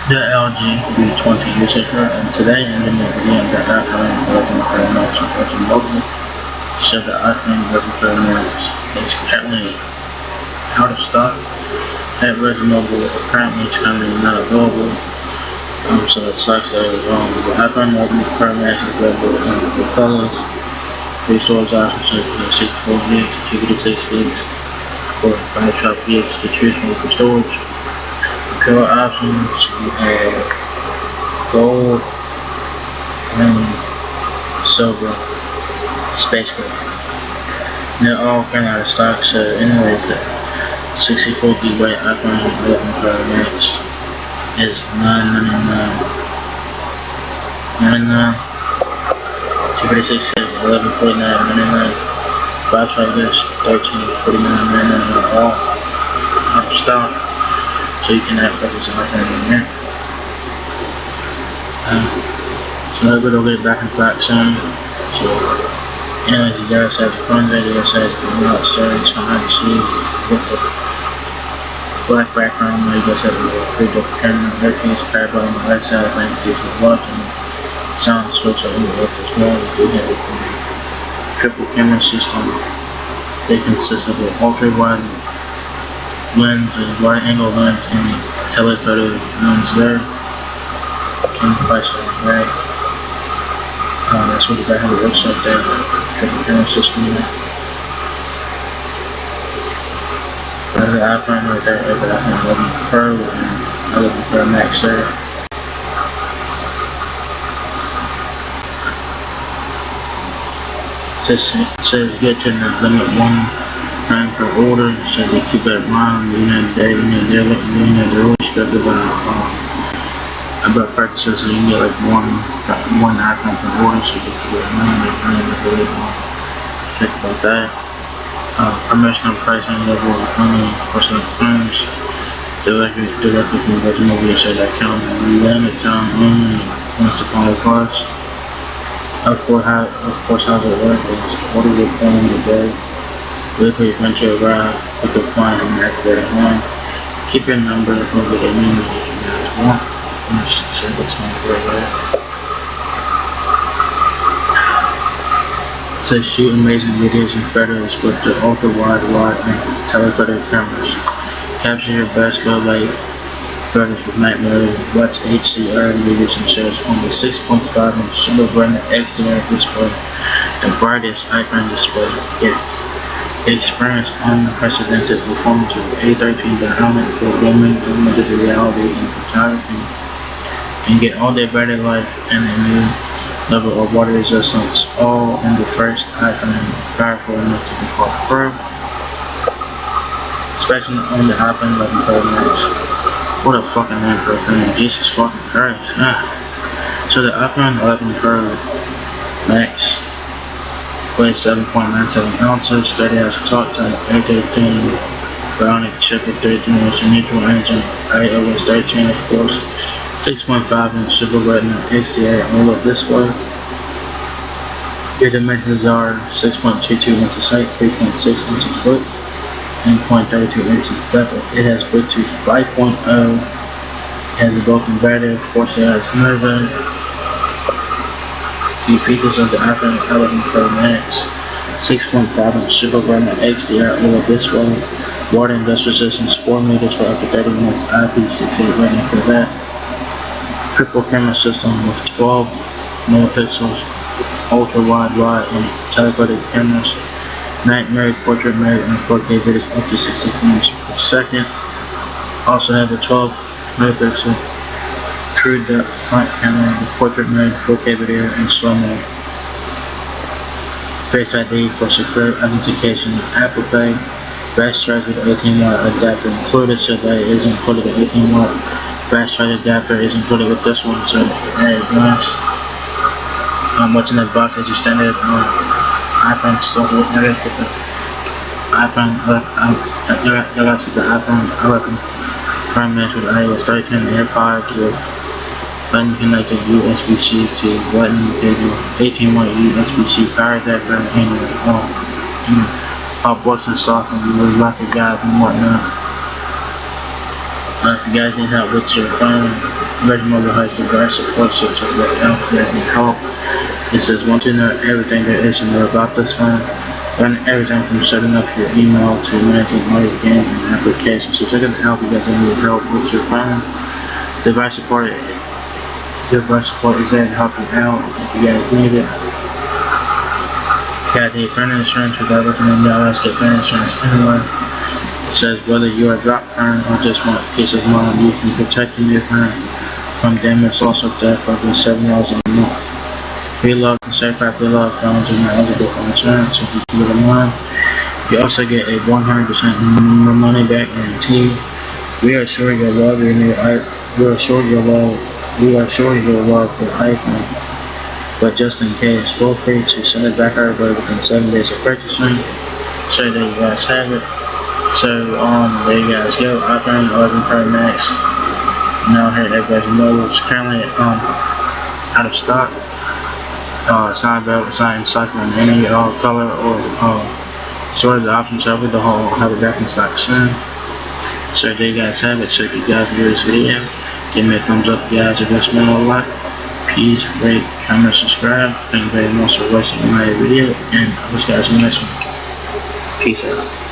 The LG V20 user, and today I'm going to be reviewing the iPhone 11 Pro Max with mobile. So the iPhone 11 Pro Max is currently out of stock. That version mobile apparently is currently not available. So it sucks that it was wrong. The iPhone 11 Pro Max is available in the colors. Three storage options are 64 gigs, 256 gigs, or 512 gigs to choose from for storage. Color options, you have gold and silver space gray. They're all kind of out of stock, so anyway, the 64 gigabyte iPhone 11 Pro Max is $999. 256 is $1149.99. 512 is $1349.99 are all out of stock, so you cannot purchase an iPhone in there. So hopefully they'll get it back in stock soon. So anyways, you guys have fun video. You guys have the outside. It's fun to see with the black background. You guys have a pretty different camera. Everything's parallel on the right side. Thank you for watching. Sound switch on the left as well. We have a triple camera system. They consist of an ultra wide lens, a wide angle lens, and a telephoto lens there. And the price is right. That's what the back of the website there. Triple camera system there. That's the iPhone right there. The iPhone 11 Pro and 11 Pro Max there. It says get to the limit one time per order, so they keep that in mind. They're really strict about purchases, so you can get like one iPhone per order, so you keep it in mind. They're really strict about that. Promotional pricing level only for some phones directly from virginmobileshow.com. Limited time only once upon a cost. Of course, how it works is order your phone today. Delivery eventually arrive. You can find them after at home. Keep your number over the email if you guys want. I'm just send it to me right. It says shoot amazing videos and photos with the ultra wide and telephoto cameras. Capture your best go light photos with night mode. Watch HDR videos and shows on the 6.5-inch Super Retina XDR display, the brightest iPhone display yet. Experience unprecedented performance with A13 dynamic for gaming, augmented reality, and photography, and get all day battery life and a new level of water resistance, all in the first iPhone powerful enough to be called Pro, especially on the iPhone 11 Pro Max. What a fucking name for a phone, Jesus fucking Christ. So the iPhone 11 Pro Max weighs 7.97 ounces, 30 hours of talk time, A13 Bionic chip with 13-inch neutral engine, iOS 13 of course, 6.5-inch Super Retina XDR OLED display. Your dimensions are 6.22 inches height, 3.6 inches width, and 0.32 inches depth. It has Bluetooth 5.0. It has a built-in battery, of course it has Nova. The features of the iPhone 11 Pro Max: 6.5-inch Super Retina XDR OLED display, water and dust resistance 4 meters for up to 30 minutes, IP68 rating for that. Triple camera system with 12 megapixels, ultra wide and telephoto cameras, night mode, portrait mode, and 4K videos up to 60 frames per second. Also have a 12 megapixel true depth front camera with portrait mode, 4K video, and slow mo. Face ID for secure identification, Apple Pay, fast charge with 18-watt adapter included, so that is included. The 18-watt fast charge adapter is included with this one, so that is nice. What's in the box is your standard iPhone stuff. You guys get the iPhone 11 Pro Max with iOS 13 AirPods with button connected USB-C to button cable, 18-watt USB-C power adapter, and all books and stuff, and you really like a guide and whatnot. If you guys need help with your phone, Virgin Mobile has device support, so check that out if you guys need help. It says want to know everything there is to know about this phone. Learn everything from setting up your email to managing all your games and applications. So check it out if you guys need help with your phone. Device support is there to help you out if you guys need it. If you guys need printer insurance, we gotta recommend y'all guys get printer insurance anyway. It says whether you are drop phone or just want peace of mind, you can protect your phone from damage, loss, or theft for just $7 a month. Preloved and certified preloved phones are not eligible for insurance, so you keep it in mind. You also get a 100% money back guarantee. We are sure you'll love your new We are sure you'll love your iPhone. But just in case, feel free to send it back our way within 7 days of purchasing. So there you guys have it. So there you guys go. iPhone 11 Pro Max. Now here at everybody's mobile. It's currently out of stock. It's not available. It's not in stock in any color or sort of the options. So we'll have it back in stock soon. So there you guys have it. So if you guys enjoyed this video, give me a thumbs up if you guys are listening a lot. Please rate, comment, subscribe. Thank you very much for watching my video, and I'll see you guys in the next one. Peace out.